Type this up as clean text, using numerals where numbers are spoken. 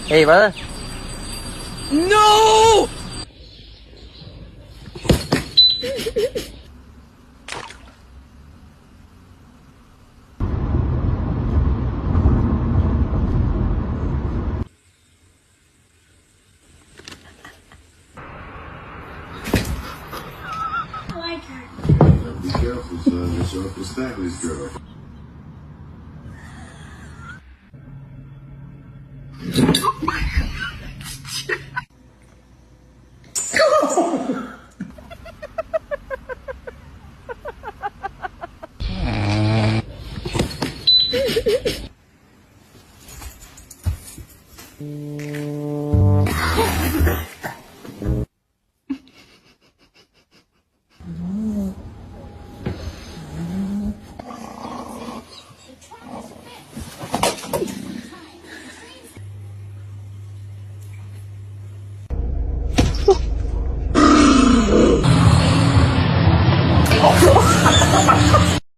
Hey, brother. No! I like her. Be careful, son. It's Uncle Stanley's girl.